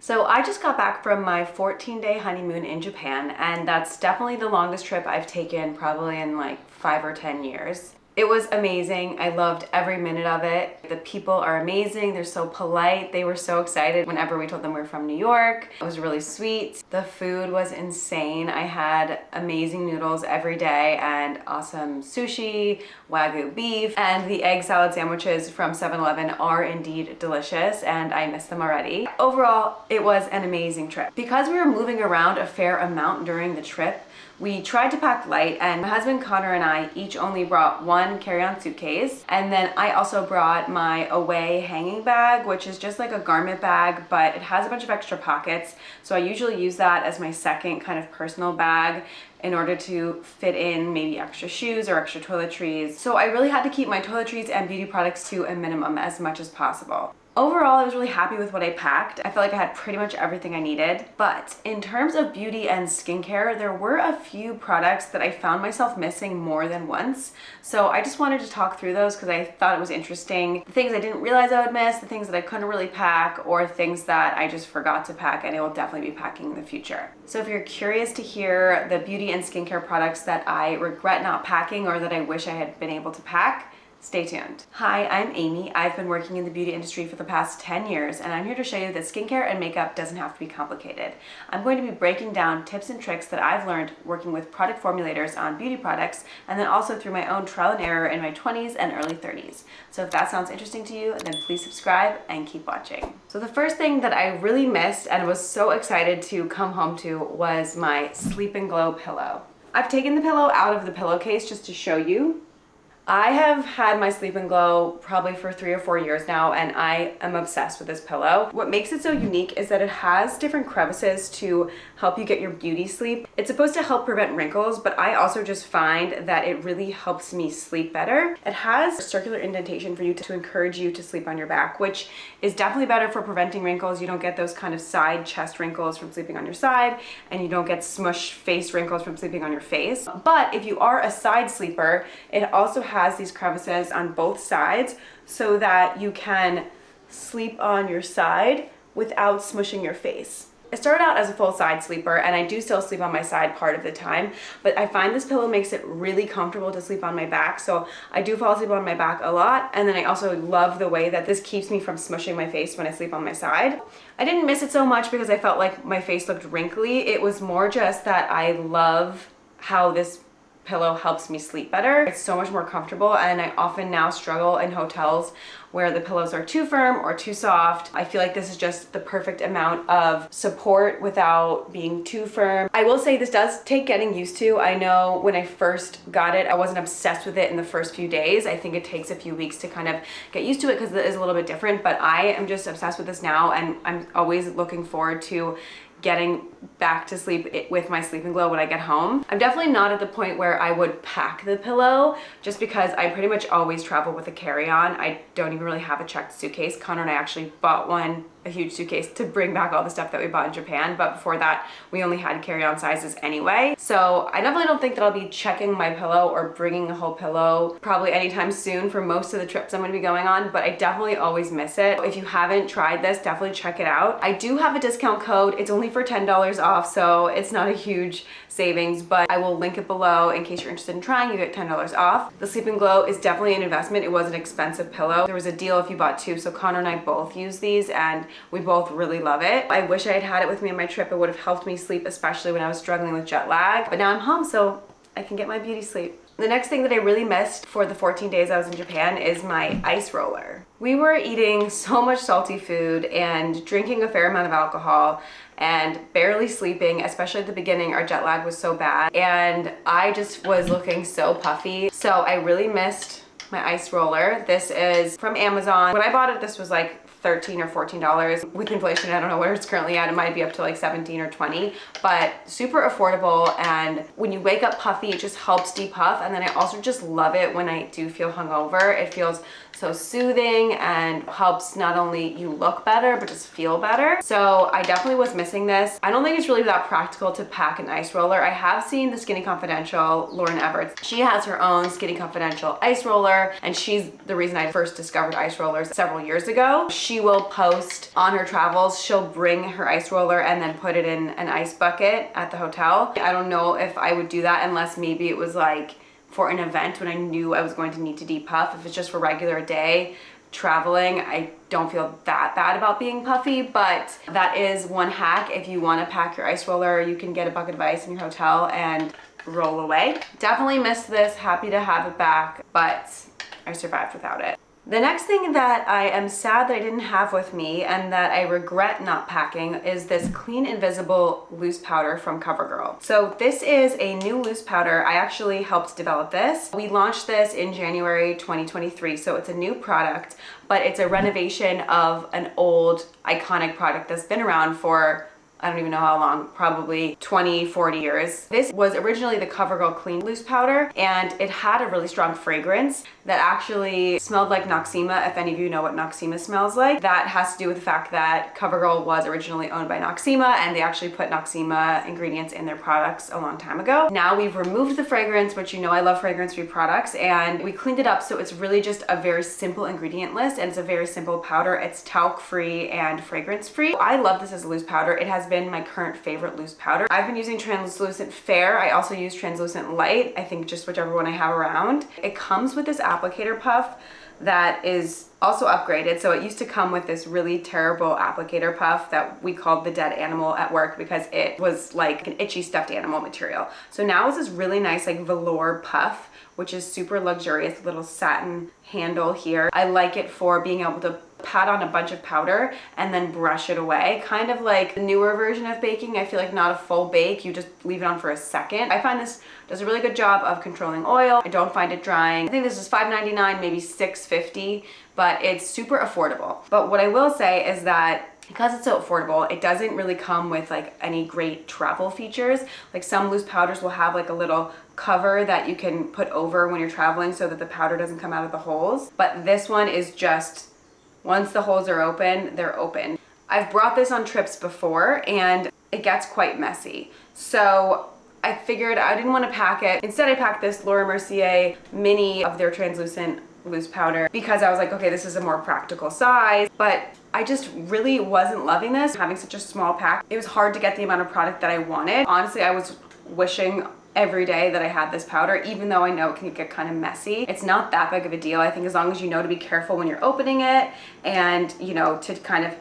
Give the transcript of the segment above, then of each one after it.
So I just got back from my 14-day honeymoon in Japan, and that's definitely the longest trip I've taken probably in like 5 or 10 years. It was amazing. I loved every minute of it. The people are amazing. They're so polite. They were so excited whenever we told them we were from New York. It was really sweet. The food was insane. I had amazing noodles every day and awesome sushi, wagyu beef, and the egg salad sandwiches from 7-Eleven are indeed delicious, and I miss them already. Overall, it was an amazing trip. Because we were moving around a fair amount during the trip, we tried to pack light, and my husband Connor and I each only brought one carry-on suitcase. And then I also brought my away hanging bag, which is just like a garment bag, but it has a bunch of extra pockets. So I usually use that as my second kind of personal bag in order to fit in maybe extra shoes or extra toiletries. So I really had to keep my toiletries and beauty products to a minimum as much as possible. Overall, I was really happy with what I packed. I felt like I had pretty much everything I needed. But in terms of beauty and skincare, there were a few products that I found myself missing more than once. So I just wanted to talk through those because I thought it was interesting. The things I didn't realize I would miss, the things that I couldn't really pack, or things that I just forgot to pack and I will definitely be packing in the future. So if you're curious to hear the beauty and skincare products that I regret not packing or that I wish I had been able to pack, stay tuned. Hi, I'm Amy. I've been working in the beauty industry for the past 10 years, and I'm here to show you that skincare and makeup doesn't have to be complicated. I'm going to be breaking down tips and tricks that I've learned working with product formulators on beauty products, and then also through my own trial and error in my 20s and early 30s. So if that sounds interesting to you, then please subscribe and keep watching. So the first thing that I really missed and was so excited to come home to was my Sleep and Glow pillow. I've taken the pillow out of the pillowcase just to show you. I have had my Sleep and Glow probably for 3 or 4 years now, and I am obsessed with this pillow. What makes it so unique is that it has different crevices to help you get your beauty sleep. It's supposed to help prevent wrinkles, but I also just find that it really helps me sleep better. It has a circular indentation for you to encourage you to sleep on your back, which is definitely better for preventing wrinkles. You don't get those kind of side chest wrinkles from sleeping on your side, and you don't get smushed face wrinkles from sleeping on your face. But if you are a side sleeper, it also has these crevices on both sides so that you can sleep on your side without smushing your face. I started out as a full side sleeper, and I do still sleep on my side part of the time, but I find this pillow makes it really comfortable to sleep on my back, so I do fall asleep on my back a lot. And then I also love the way that this keeps me from smushing my face when I sleep on my side. I didn't miss it so much because I felt like my face looked wrinkly. It was more just that I love how this pillow helps me sleep better. It's so much more comfortable, and I often now struggle in hotels where the pillows are too firm or too soft. I feel like this is just the perfect amount of support without being too firm. I will say this does take getting used to. I know when I first got it, I wasn't obsessed with it in the first few days. I think it takes a few weeks to kind of get used to it because it is a little bit different, but I am just obsessed with this now, and I'm always looking forward to getting back to sleep with my Sleep and Glow when I get home. I'm definitely not at the point where I would pack the pillow, just because I pretty much always travel with a carry-on. I don't even really have a checked suitcase. Connor and I actually bought a huge suitcase to bring back all the stuff that we bought in Japan, but before that we only had carry-on sizes anyway. So I definitely don't think that I'll be checking my pillow or bringing a whole pillow probably anytime soon for most of the trips I'm going to be going on, but I definitely always miss it. If you haven't tried this, definitely check it out. I do have a discount code. It's only for $10 off, so it's not a huge savings, but I will link it below in case you're interested in trying. You get $10 off. The Sleep and Glow is definitely an investment. It was an expensive pillow. There was a deal if you bought 2, so Connor and I both use these, and we both really love it. I wish I had had it with me on my trip. It would have helped me sleep, especially when I was struggling with jet lag. But now I'm home, so I can get my beauty sleep. The next thing that I really missed for the 14 days I was in Japan is my ice roller. We were eating so much salty food and drinking a fair amount of alcohol and barely sleeping, especially at the beginning. Our jet lag was so bad, and I just was looking so puffy. So I really missed my ice roller. This is from Amazon. When I bought it, this was like $13 or $14. With inflation, I don't know where it's currently at. It might be up to like 17 or 20, but super affordable. And when you wake up puffy, it just helps depuff. And then I also just love it when I do feel hungover. It feels so soothing and helps not only you look better, but just feel better. So I definitely was missing this. I don't think it's really that practical to pack an ice roller. I have seen the Skinny Confidential, Lauren Everett. She has her own Skinny Confidential ice roller, and she's the reason I first discovered ice rollers several years ago. She she will post on her travels, she'll bring her ice roller and then put it in an ice bucket at the hotel. I don't know if I would do that unless maybe it was like for an event when I knew I was going to need to depuff. If it's just for regular day traveling, I don't feel that bad about being puffy, but that is one hack. If you want to pack your ice roller, you can get a bucket of ice in your hotel and roll away. Definitely missed this, happy to have it back, but I survived without it. The next thing that I am sad that I didn't have with me and that I regret not packing is this Clean Invisible loose powder from Covergirl. So this is a new loose powder. I actually helped develop this. We launched this in January 2023, so it's a new product, but it's a renovation of an old iconic product that's been around for I don't even know how long, probably 20, 40 years. This was originally the Covergirl Clean Loose Powder, and it had a really strong fragrance that actually smelled like Noxzema, if any of you know what Noxzema smells like. That has to do with the fact that Covergirl was originally owned by Noxzema, and they actually put Noxzema ingredients in their products a long time ago. Now we've removed the fragrance, which you know I love fragrance-free products, and we cleaned it up so it's really just a very simple ingredient list, and it's a very simple powder. It's talc-free and fragrance-free. I love this as a loose powder. It has been my current favorite loose powder. I've been using Translucent Fair. I also use Translucent Light. I think just whichever one I have around. It comes with this applicator puff that is also upgraded. So it used to come with this really terrible applicator puff that we called the dead animal at work because it was like an itchy stuffed animal material. So now it's this really nice like velour puff, which is super luxurious, little satin handle here. I like it for being able to pat on a bunch of powder and then brush it away. Kind of like the newer version of baking. I feel like not a full bake, you just leave it on for a second. I find this does a really good job of controlling oil. I don't find it drying. I think this is $5.99, maybe $6.50, but it's super affordable. But what I will say is that because it's so affordable, it doesn't really come with like any great travel features. Like some loose powders will have like a little cover that you can put over when you're traveling so that the powder doesn't come out of the holes. But this one is just, once the holes are open, they're open. I've brought this on trips before and it gets quite messy. So I figured I didn't want to pack it. Instead I packed this Laura Mercier mini of their translucent loose powder because I was like, okay, this is a more practical size, but I just really wasn't loving this, having such a small pack. It was hard to get the amount of product that I wanted. Honestly, I was wishing every day that I had this powder, even though I know it can get kind of messy. It's not that big of a deal. I think as long as you know to be careful when you're opening it and you know to kind of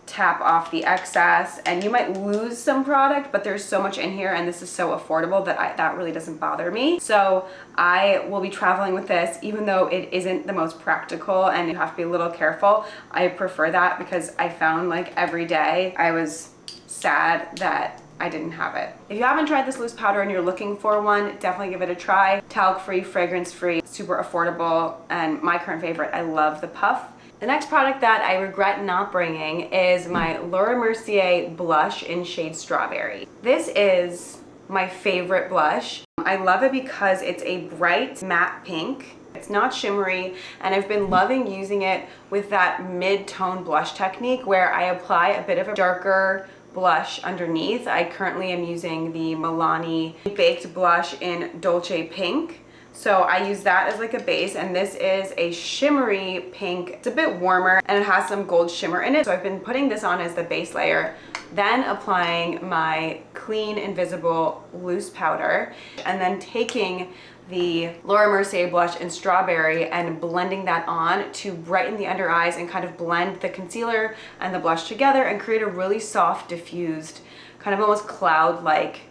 tap off the excess, and you might lose some product, but there's so much in here and this is so affordable that that really doesn't bother me. So I will be traveling with this, even though it isn't the most practical and you have to be a little careful. I prefer that because I found like every day I was sad that I didn't have it. If you haven't tried this loose powder and you're looking for one, definitely give it a try. Talc-free, fragrance-free, super affordable, and my current favorite. I love the puff. The next product that I regret not bringing is my Laura Mercier blush in shade Strawberry. This is my favorite blush. I love it because it's a bright matte pink. It's not shimmery, and I've been loving using it with that mid-tone blush technique where I apply a bit of a darker blush underneath. I currently am using the Milani Baked Blush in Dolce Pink. So I use that as like a base, and this is a shimmery pink. It's a bit warmer and it has some gold shimmer in it. So I've been putting this on as the base layer, then applying my Clean Invisible loose powder, and then taking the Laura Mercier blush in Strawberry and blending that on to brighten the under eyes and kind of blend the concealer and the blush together and create a really soft, diffused, kind of almost cloud-like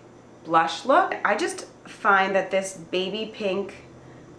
blush look. I just find that this baby pink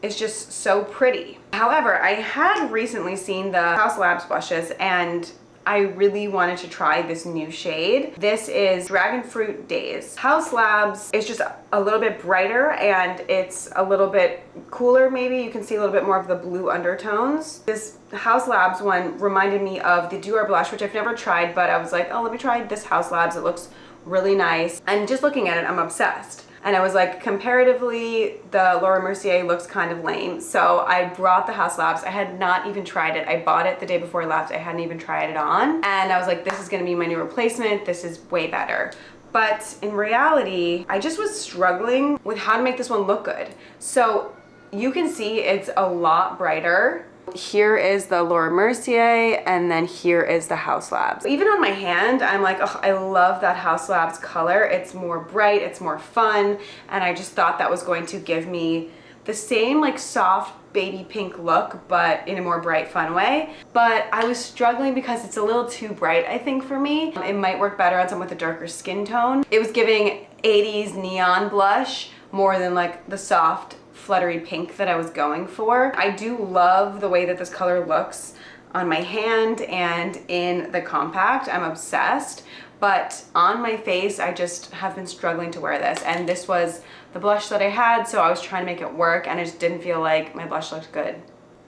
is just so pretty. However, I had recently seen the Haus Labs blushes and I really wanted to try this new shade. This is Dragon Fruit Days. Haus Labs is just a little bit brighter and it's a little bit cooler maybe. You can see a little bit more of the blue undertones. This Haus Labs one reminded me of the Dior blush, which I've never tried, but I was like, oh, let me try this Haus Labs. It looks really nice. And just looking at it, I'm obsessed. And I was like, comparatively, the Laura Mercier looks kind of lame. So I brought the Haus Labs. I had not even tried it. I bought it the day before I left. I hadn't even tried it on. And I was like, this is gonna be my new replacement. This is way better. But in reality, I just was struggling with how to make this one look good. So you can see it's a lot brighter Here is the Laura Mercier, and then here is the House Labs. Even on my hand, I'm like, oh, I love that House Labs color. It's more bright, it's more fun, and I just thought that was going to give me the same like soft baby pink look, but in a more bright, fun way. But I was struggling because it's a little too bright, I think, for me. It might work better on someone with a darker skin tone. It was giving 80s neon blush more than like the soft, fluttery pink that I was going for. I do love the way that this color looks on my hand and in the compact. I'm obsessed. But on my face, I just have been struggling to wear this. And this was the blush that I had, so I was trying to make it work, and I just didn't feel like my blush looked good.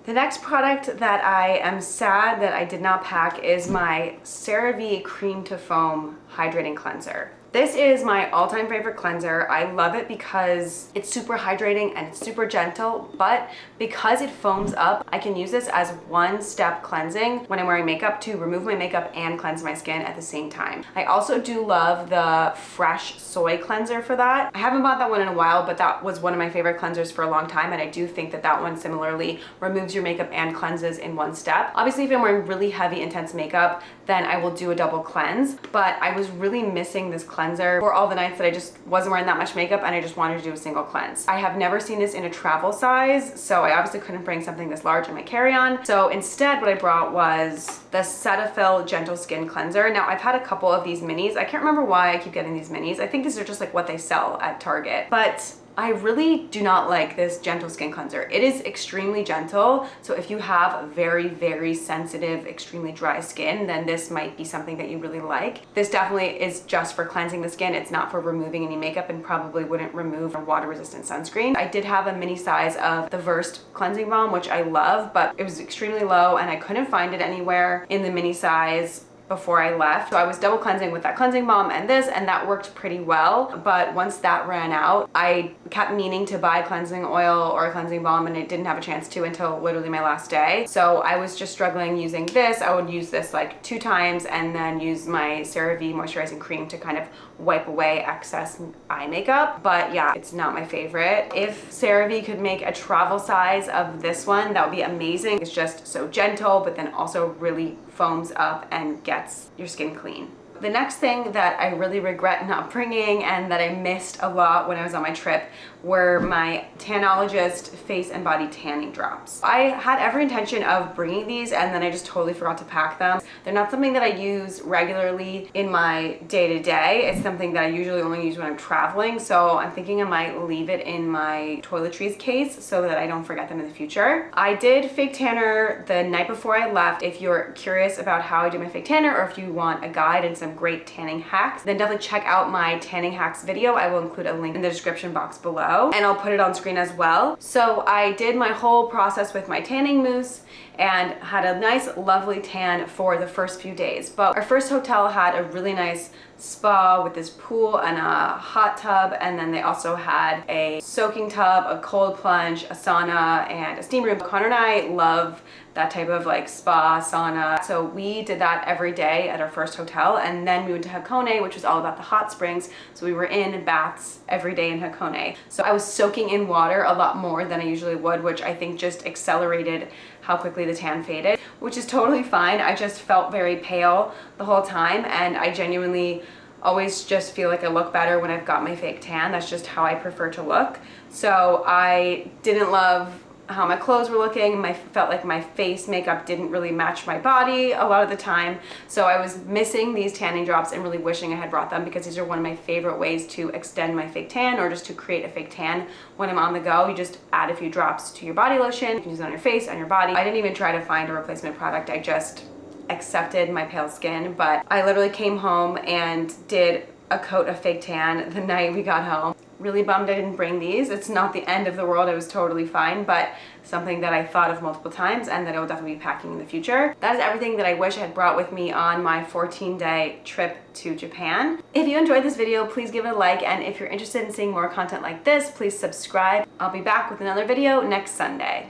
The next product that I am sad that I did not pack is my Cerave Cream to Foam Hydrating Cleanser. This is my all-time favorite cleanser. I love it because it's super hydrating and it's super gentle, but because it foams up, I can use this as one-step cleansing when I'm wearing makeup to remove my makeup and cleanse my skin at the same time. I also do love the Fresh Soy Cleanser for that. I haven't bought that one in a while, but that was one of my favorite cleansers for a long time, and I do think that that one similarly removes your makeup and cleanses in one step. Obviously, if I'm wearing really heavy, intense makeup, then I will do a double cleanse, but I was really missing this cleanser for all the nights that I just wasn't wearing that much makeup and I just wanted to do a single cleanse. I have never seen this in a travel size, so I obviously couldn't bring something this large in my carry-on. So instead what I brought was the Cetaphil Gentle Skin Cleanser. Now I've had a couple of these minis. I can't remember why I keep getting these minis. I think these are just like what they sell at Target. But I really do not like this gentle skin cleanser. It is extremely gentle, so if you have very, very sensitive, extremely dry skin, then this might be something that you really like. This definitely is just for cleansing the skin. It's not for removing any makeup and probably wouldn't remove a water-resistant sunscreen. I did have a mini size of the Versed Cleansing Balm, which I love, but it was extremely low and I couldn't find it anywhere in the mini size before I left. So I was double cleansing with that cleansing balm and this, and that worked pretty well. But once that ran out, I kept meaning to buy cleansing oil or a cleansing balm, and it didn't have a chance to until literally my last day. So I was just struggling using this. I would use this like 2 times and then use my CeraVe moisturizing cream to kind of wipe away excess eye makeup. But yeah, it's not my favorite. If CeraVe could make a travel size of this one, that would be amazing. It's just so gentle, but then also really foams up and gets your skin clean. The next thing that I really regret not bringing and that I missed a lot when I was on my trip were my Tanologist face and body tanning drops. I had every intention of bringing these and then I just totally forgot to pack them. They're not something that I use regularly in my day-to-day. It's something that I usually only use when I'm traveling, so I'm thinking I might leave it in my toiletries case so that I don't forget them in the future. I did fake tanner the night before I left. If you're curious about how I do my fake tanner or if you want a guide and some great tanning hacks, then definitely check out my tanning hacks video. I will include a link in the description box below, and I'll put it on screen as well. So I did my whole process with my tanning mousse and had a nice lovely tan for the first few days. But our first hotel had a really nice spa with this pool and a hot tub, and then they also had a soaking tub, a cold plunge, a sauna, and a steam room. Connor and I love that type of like spa, sauna. So we did that every day at our first hotel, and then we went to Hakone, which was all about the hot springs. So we were in baths every day in Hakone. So I was soaking in water a lot more than I usually would, which I think just accelerated how quickly the tan faded, which is totally fine. I just felt very pale the whole time, and I genuinely always just feel like I look better when I've got my fake tan. That's just how I prefer to look. So I didn't love how my clothes were looking. I felt like my face makeup didn't really match my body a lot of the time. So I was missing these tanning drops and really wishing I had brought them, because these are one of my favorite ways to extend my fake tan or just to create a fake tan when I'm on the go. You just add a few drops to your body lotion. You can use it on your face, on your body. I didn't even try to find a replacement product. I just accepted my pale skin. But I literally came home and did a coat of fake tan the night we got home. Really bummed I didn't bring these. It's not the end of the world. It was totally fine, but something that I thought of multiple times and that I will definitely be packing in the future. That is everything that I wish I had brought with me on my 14-day trip to Japan. If you enjoyed this video, please give it a like, and if you're interested in seeing more content like this, please subscribe. I'll be back with another video next Sunday.